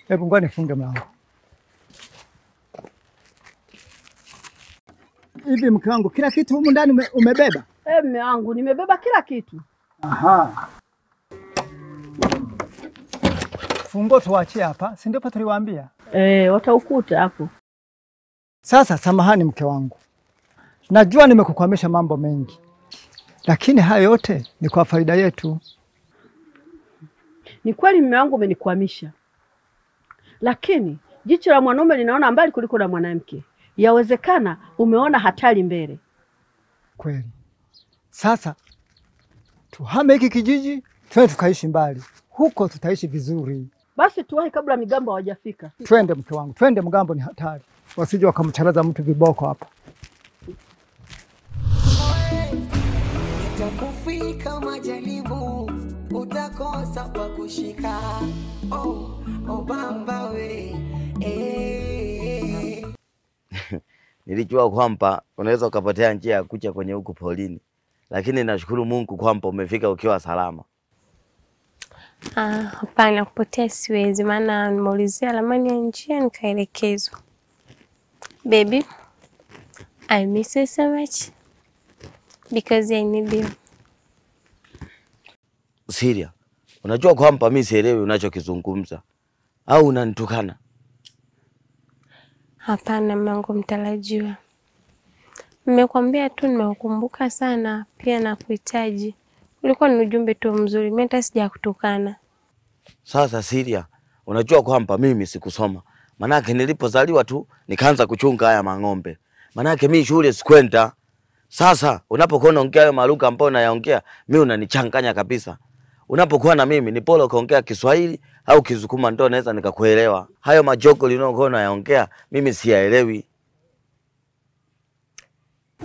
Hebu ngoja nifunge mlango. Hivi mke wangu, kila kitu humu ndani umebeba? Mume wangu, nimebeba kila kitu. Aha. Fungo tuachie hapa, si ndipo tuliwaambia? Wataukuta hapo. Sasa samahani mke wangu. Najua nimekukwamisha mambo mengi. Lakini hayo yote ni kwa faida yetu. Ni kweli mume wangu umenikwamisha. Lakini jicho la mwanaume linaona mbali kuliko la mwanamke. Yawezekana umeona hatari mbele. Kweli. Sasa tuhame hiki kijiji, twende tukaishi mbali. Huko tutaishi vizuri. Basi tuwahi kabla migambo hawajafika. Twende mke wangu, twende, mgambo ni hatari. Wasije wakamcharaza mtu viboko hapa. Itakufika majaribu, utakosa pa kushika. Baba we. Nilijua kwamba unaweza ukapotea njia ya kucha kwenye huku polini. Lakini nashukuru Mungu kwamba umefika ukiwa salama. Hapana, kupotea siwezi, maana nimeulizia ramani ya njia nikaelekezwa. Baby, I miss you so much because I need you. Siria, unajua kwamba mimi sielewi unachokizungumza au unanitukana? Hapana mangu mtarajiwa. Nimekwambia tu nimeukumbuka sana, pia nakuhitaji. Ulikuwa ni ujumbe tu mzuri, mimi hata sijakutukana. Sasa Siria, unajua kwamba mimi sikusoma. Manake nilipozaliwa tu nikaanza kuchunga haya mang'ombe. Manake mimi shule sikwenda. Sasa unapokuwa unaongea hayo maruka ambayo unayaongea, mimi unanichanganya kabisa. Unapokuwa na mimi ni bora ukaongea Kiswahili au Kisukuma ndio naweza nikakuelewa. Hayo majoko linayokuwa unayaongea mimi siyaelewi.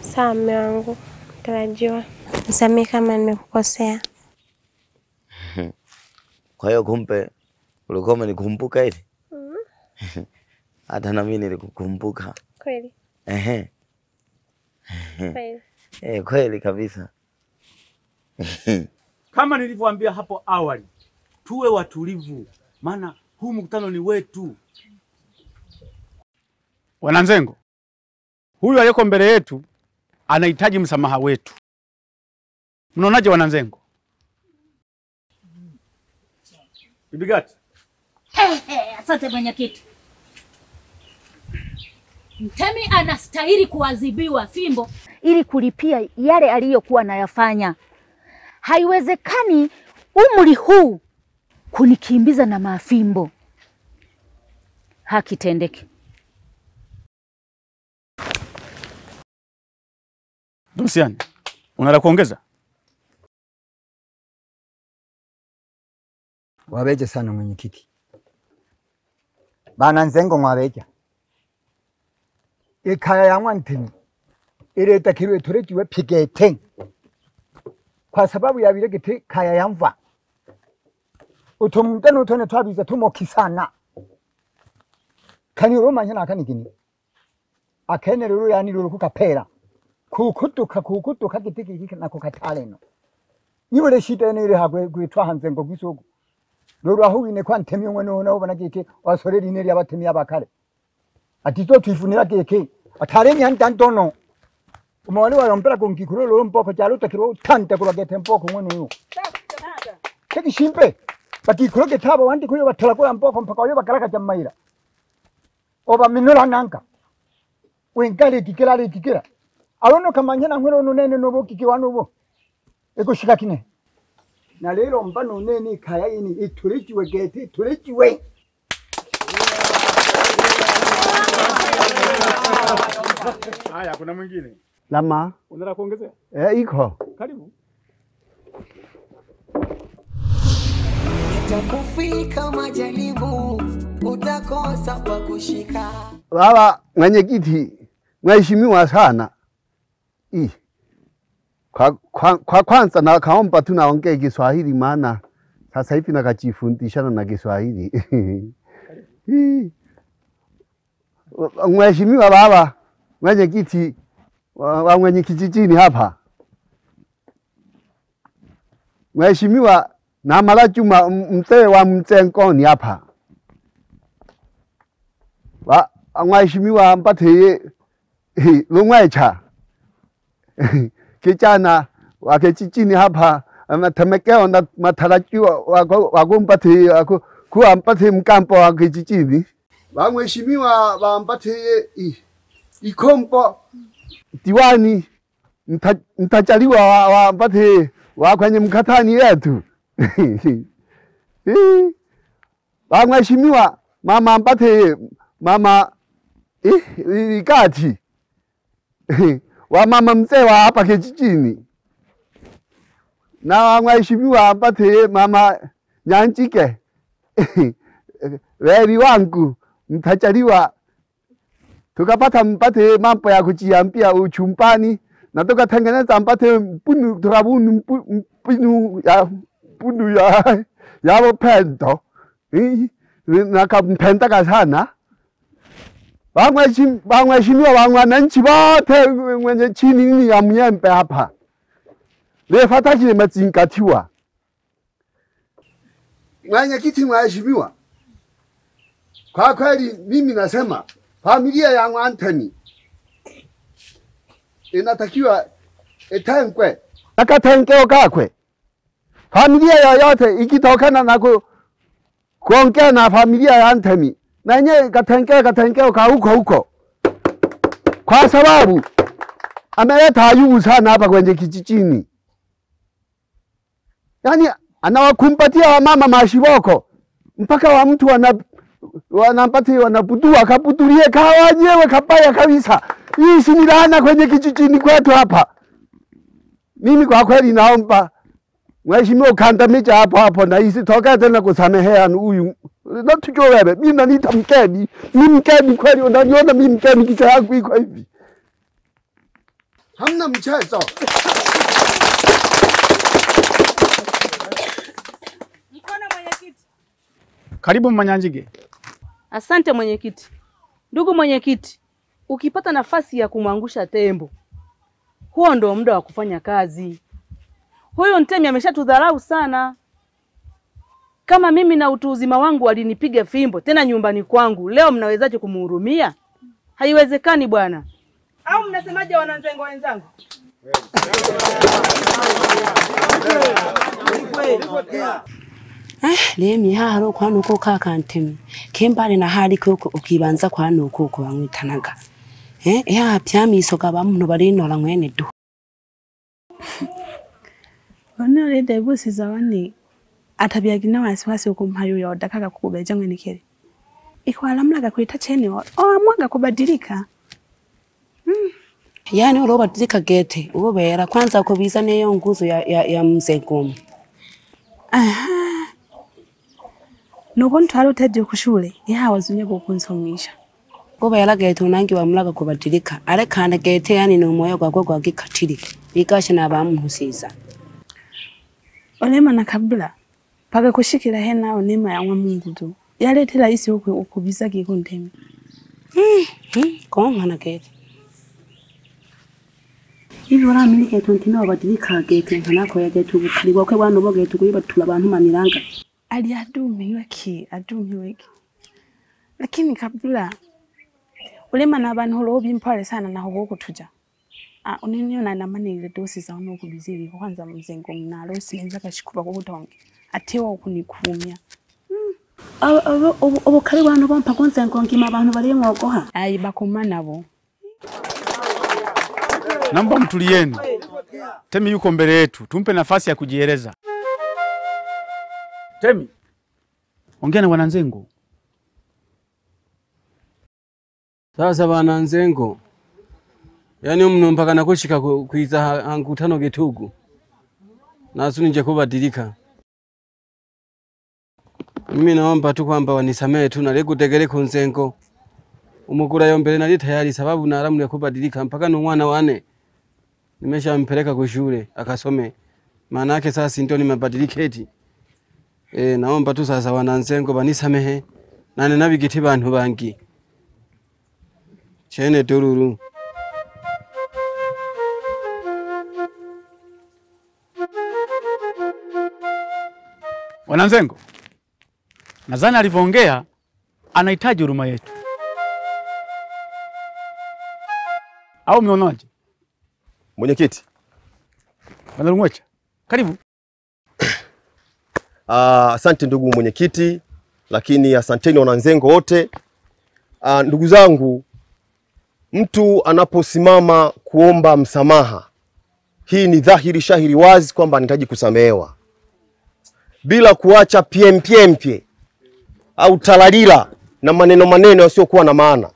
Sawa mume wangu mtarajiwa. Nisamehe kama nimekukosea. Kwa hiyo kumbe ulikuwa umenikumbuka hivi? Hata na mimi nilikukumbuka. Kweli? Kweli. Kweli kabisa. Kama nilivyowaambia hapo awali, tuwe watulivu, maana huu mkutano ni wetu. Wananzengo, huyu aliyeko mbele yetu anahitaji msamaha wetu. Mnaonaje wananzengo? Bibi Gati. Asante mwenyekiti. Mtemi anastahili kuadhibiwa fimbo ili kulipia yale aliyokuwa anayafanya. Haiwezekani umri huu kunikimbiza na mafimbo. Haki tendeke. Dusiani, unataka kuongeza? Wabeje sana mwenyekiti. Bana nzengo mwabeja. Ikaya yangu ntini. Ileta kirwe turejiwe pigete. Kwa sababu ya vile gite kaya yamva. Utumutene utone twabiza tumokisana. Kani urumanya nakani gini. Akene ruru yani ruru kukapera. Kukutuka gitiki nako kataleno. Yule shida ni ile hagwe gwitwa hanze ngo gwisogo. Ruru aho wine kwa ntemi umwe none ubona gike wasorera ineri abatemi abakare. Atizo twifunira gike atarenya ndandono. Umwali wa yompera kungikuro lo mpoko cyalo takiro tante kuragete mpoko umwe nuyo. Kiki shimpe bakikuro getabo wandi kuyo batalakura mpoko mpaka yo bakaraka jamaira. Oba minura nanka. Wenkali kikira. Awono kamanyana ngwero nunene nobo kikiwano bo. Ekushika kine. Na lero mbano nene kaya ini iturijiwe gete turijiwe. Haya, kuna mwingine. Lama. Unataka kuongezea? Iko. Karibu. Itakufika majaribu, utakosa pa kushika. Baba mwenyekiti, mheshimiwa sana. Kwa kwanza na kaomba tunaongea Kiswahili maana sasa hivi nakajifundishana na Kiswahili. Mheshimiwa baba mwenyekiti wa mwenye kijijini hapa. Mheshimiwa na Mala Juma mzee wa Mtengoni hapa. mheshimiwa mpate Lung'wecha kijana wa kijijini hapa ametemekea na matarajio wakumpate kuwa mpate mkampo wa kijijini. Mheshimiwa wampate Ikombo diwani mtajaliwa wampate wa kwenye mkatani yetu. Mheshimiwa mama mpate mama Ikati wa mama mzee wa hapa kijijini. Na mheshimiwa mpate mama Nyanjike wewe wangu mtajaliwa tukapata mpate mambo ya kujiambia uchumbani na tukatengeneza mpate mbinu ya upendo na kampenda sana. Mheshimiwa wananchi wote wenye chini ya Mnyembe hapa lefataki limezingatiwa. Mwenyekiti, mheshimiwa, kwa kweli mimi nasema familia ya Anthony inatakiwa itengwe na katengeo kakwe. Familia yoyote ikitokana na kuongea na familia ya Anthony na yenyewe katengeo ka huko, kwa sababu ameleta ayubu sana hapa kwenye kijijini. Yani anawakumbatia wamama mashiboko mpaka wa mtu wanabudua kabudulie kawanyewe kabaya kabisa. Hii si laana kwenye kijijini kwetu hapa. Mimi kwa kweli naomba mheshimiwa ukandamiza hapo na isitokee tena kusamehea huyu. Na tujue wewe mimi nanita mkeni. Mimi mkeni kweli, unaniona mimi mkeni, kichwa yangu iko hivi. Hamna mchezo. Mkono mwenyekiti. Karibu Manyanjige. Asante mwenyekiti. Ndugu mwenyekiti, ukipata nafasi ya kumwangusha tembo, huo ndio muda wa kufanya kazi. Huyu Ntemi ameshatudharau sana. Kama mimi na utu uzima wangu walinipiga fimbo tena nyumbani kwangu, leo mnawezaje kumhurumia? Haiwezekani bwana. Au mnasemaje wananzengo wenzangu? Lemi haro kwanuko kaka Ntemi kembale na hali koko ukibanza kwanuko ko bamwitanaga ya pyamiso gabamuntu barinora mwene du Ono lede busi zawani atabyagina wasiwasi ukumpayo yoda kaka kukubeja mwene kere ikwalamlaga kuita cheni amwaga kubadilika. Yani urobadilika gete ubera kwanza kubiza neyo nguzo ya mzegomo. Aha. Nuko ntwalo teje kushule yaha wazunye kukunsomisha. Goba yaragete unangi wamulaga kubadilika arekana gete yani no moyo gwa gikatiri bigashe nabamuntu siza. Olema na kabla paka kushikira hena onema ya Mungu tu. Yaletera isi ukubiza giko Ntemi. Konga na gete. Ibi waramini gete Ntemi wabadilika gete nkanako ya gete ubukari bwakwe bano bogete kuyibatula abantu mamiranga. Ali adumiwe ki. Lakini kabla ulema na abantu holobi mpale sana na hoboko tuja. Uniniyo na namanile dosi za ono kubiziri kwanza mzengo mnalo sinza kashikuba kubutonge. Atewa ukunikumya. Obukari bwano bompa konzengo ngima abantu bari ngogoha. Ayi bakomana bo. Naomba mtulieni. Temi yuko mbele yetu, tumpe nafasi ya kujieleza. Temi, ongea na wananzengo. Sasa wananzengo, yani mno mpaka nakushika kuiza hankutano getugu. Nasu nije kubadilika. Mimi naomba tu kwamba wanisamehe tu na lekutegele kunzengo. Umukura yombele nali tayari sababu naramu ya kubadilika mpaka no mwana wane. Nimeshampeleka kushule akasome. Maana yake sasa ndio nimebadilika eti. Naomba tu sasa wananzengo banisamehe nane nabigiti bantu bangi. Chene tururu. Wananzengo, nadhani alivyoongea anahitaji huruma yetu. au mnaonaje? Mwenyekiti. Bwana Lungwecha, karibu. Asante ndugu mwenyekiti, lakini asanteni wananzengo wote. Ndugu zangu, mtu anaposimama kuomba msamaha, hii ni dhahiri shahiri wazi kwamba anahitaji kusamehewa. Bila kuacha piempie au talalila na maneno yasiokuwa na maana.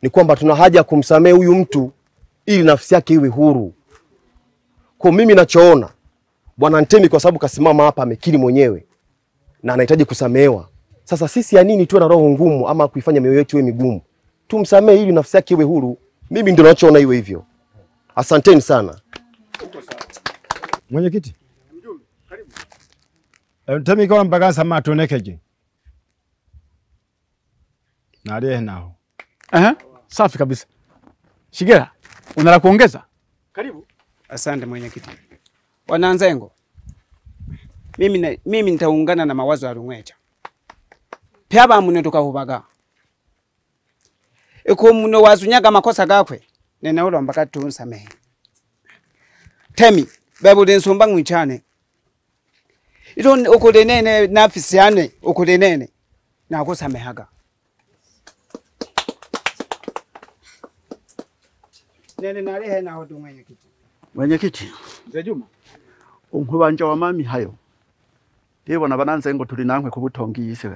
Ni kwamba tuna haja kumsamehe huyu mtu ili nafsi yake iwe huru. Kwa mimi nachoona, Bwana Ntemi kwa sababu kasimama hapa amekiri mwenyewe na anahitaji kusamehewa. Sasa sisi ya nini tuwe na roho ngumu ama kuifanya mioyo yetu iwe migumu? Tumsamehe ili nafsi yake iwe huru. Mimi ndio nachoona iwe hivyo. Asanteni sana. Mwenyekiti. Karibu. Ntemi kwa mpaka sama tuonekeje. Na aliye nao. Safi kabisa. Shigera, unala kuongeza? Karibu. Asante mwenyekiti. Wananzengo, mimi nitaungana na mawazo ya Lungwecha. Pya ba muno tukahubaga. Eko muno wazunyaga makosa gakwe, nena ulo mpaka tunsamehe. Temi, babu densomba ngwichane. Ito ukudenene nafisi yane, ukudenene na kusamehaga. Nene nalehe na hodu mwenyekiti. Mwenyekiti. Mzee Juma. Unkubanja wa mami hayo. Ndibona bananzengo tuli nankwe kubutongise.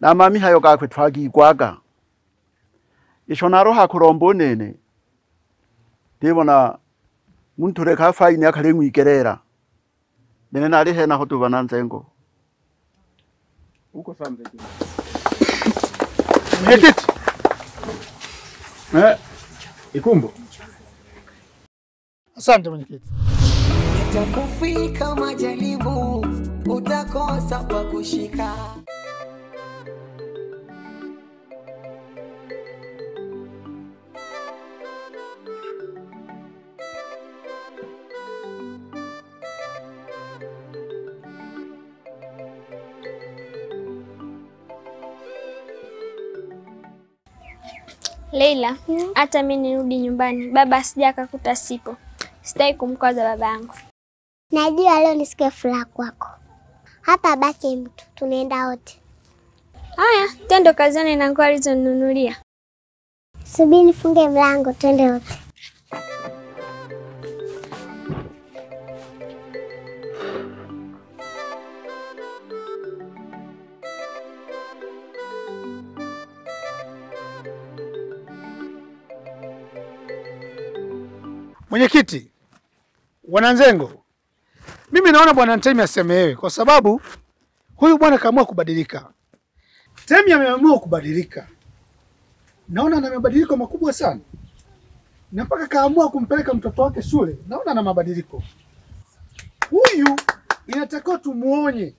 Na mami hayo gakwe twagigwaga. Isho naroha kurombo nene. Ndibona muntu reka faini akarengu igerera. Nene nalihe na hodu bananzengo. Uko sawa Mzee Juma. Mwenyekiti. Ikumbo. Asante mwenyekiti. Itakufika majaribu, utakosa pa kushika. Leila, hata mimi nirudi nyumbani. Baba asija akakuta sipo. Sitaki kumkwaza babangu. Najua leo nisikie furaha kwako. Hapa baki mtu, tunaenda wote. Haya, twende kazini na nguo alizonunulia. Subiri nifunge mlango, twende wote. Mwenyekiti, wananzengo, mimi naona bwana Ntemi asemewe kwa sababu huyu bwana kaamua kubadilika. Ntemi ameamua kubadilika. Naona ana mabadiliko makubwa sana. Na mpaka kaamua kumpeleka mtoto wake shule. Naona ana mabadiliko. Huyu inatakiwa tumuonye.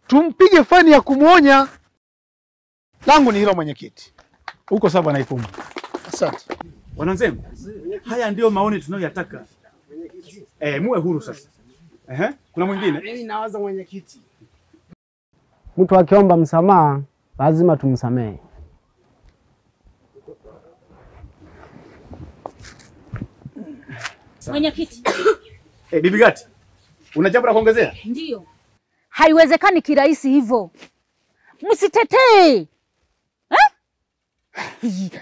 Tumpige fani ya kumuonya. Langu ni hilo mwenyekiti. Uko sawa na Ikumbo. Asante. Wananzengo, haya ndio maoni tunayoyataka. Muwe huru sasa. Kuna mwingine? Mimi nawaza mwenyekiti. Mtu akiomba msamaha lazima tumsamehe. Mwenyekiti. Bibi Gati, una jambo la kuongezea? Ndio. Haiwezekani kirahisi hivyo. Msitetee.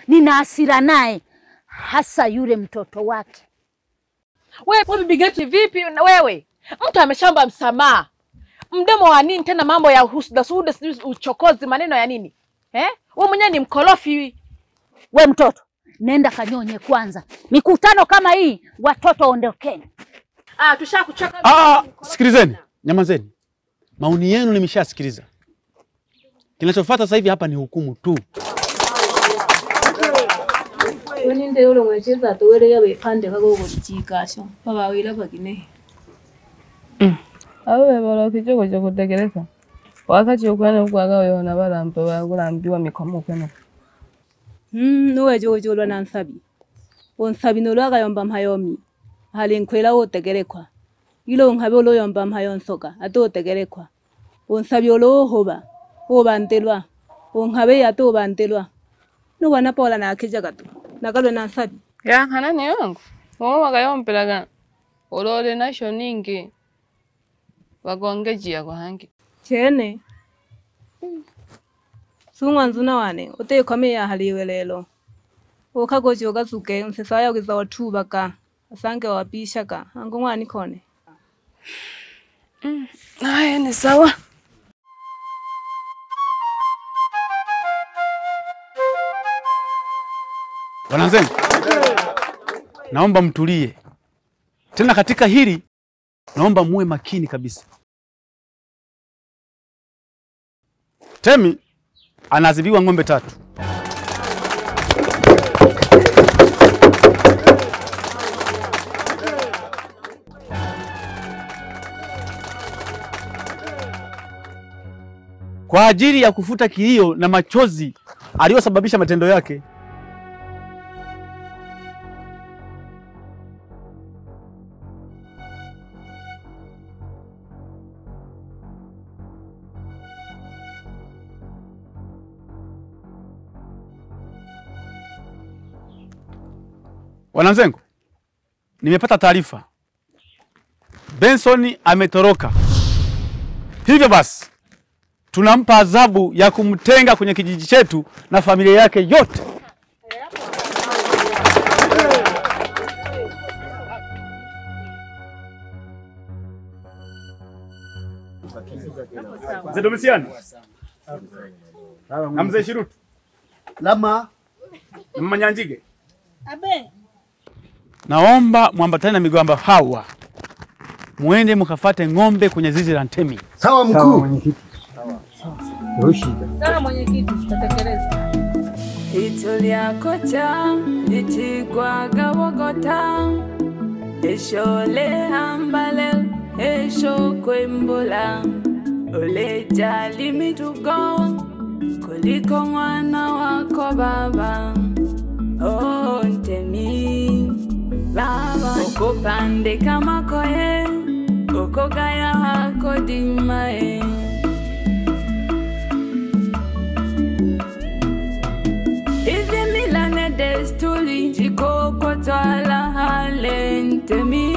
Nina hasira naye, hasa yule mtoto wake. Wewe Bibi Gati vipi na wewe? Mtu ameshamba msamaha. Mdomo wa nini tena mambo ya husuda, uchokozi, maneno ya nini? Wewe mwenyewe ni mkorofi. We mtoto, nenda kanyonye kwanza. Mikutano kama hii, watoto ondokeni. Tushakuchoka. Sikilizeni, nyamazeni. Maoni yenu nimeshasikiliza. Kinachofuata sasa hivi hapa ni hukumu tu. Ninde yule mwecheza tuwele ya bepande kako kuchikasho. Baba wila bagine. Awe bolo kichoko cha kutekeleza. Wakati ukwana kwaga yona balampe bakulambiwa mikomo kweno. Nowe jojo na nsabi. Onsabi no lwaga yomba mhayomi. Hali nkwela otegerekwa. Ilo nkabe lo yomba mhayonsoka ato otegerekwa. Onsabi lo hoba. Obantelwa. Onkabe ato obantelwa. No wana pola na akija gato. Nagalwe na nsabi. Ya hanani yangu. Mama wakayompelaga. Olole nasho ningi. Wagongeji kwa hangi. Chene. Sungwa nzuna wane. Ote kame ya haliwe lelo. Okagoji okazuke. Msesaya ukiza watubaka. Asange wapishaka. Angongwa nikone. Haya ni sawa. Wananzengo, naomba mtulie. Tena katika hili, naomba muwe makini kabisa. Temi anaadhibiwa ng'ombe 3. Kwa ajili ya kufuta kilio na machozi aliyosababisha matendo yake. Wananzengo, nimepata taarifa. Benson ametoroka. Hivyo basi, tunampa adhabu ya kumtenga kwenye kijiji chetu na familia yake yote. Mzee Domisiani. Na Mzee Shirutu. Lama. Mama Nyanjige. Abe. Naomba muambatane na migomba hawa. Muende mkafate ng'ombe kwenye zizi la Ntemi. Sawa mkuu. Sawa mwenyekiti. Rushida. Sawa mwenyekiti, tutatekeleza. Itulia kocha, litigwa gawogota. Eshole hambale, esho kwembula. Ole jali mitugo, kuliko mwana wako baba. Oh Ntemi, baba. Uko pande kama koe, uko gaya hako dimae. Hivi mila na desturi jiko kwa twala hale Ntemi.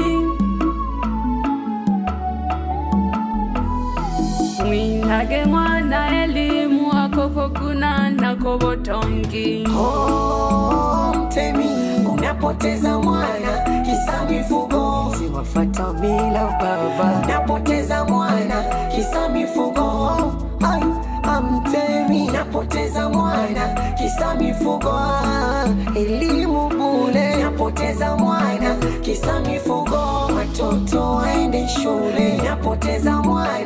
Mwinage mwana elimu wako kokuna na kobotongi. Oh, Ntemi, unapoteza mwana kisa mifugo. Siwafata mila baba. Unapoteza mwana kisa mifugo. Ai, Ntemi, unapoteza mwana kisa mifugo. Elimu bure. Unapoteza mwana kisa mifugo. Watoto waende shule. Unapoteza mwana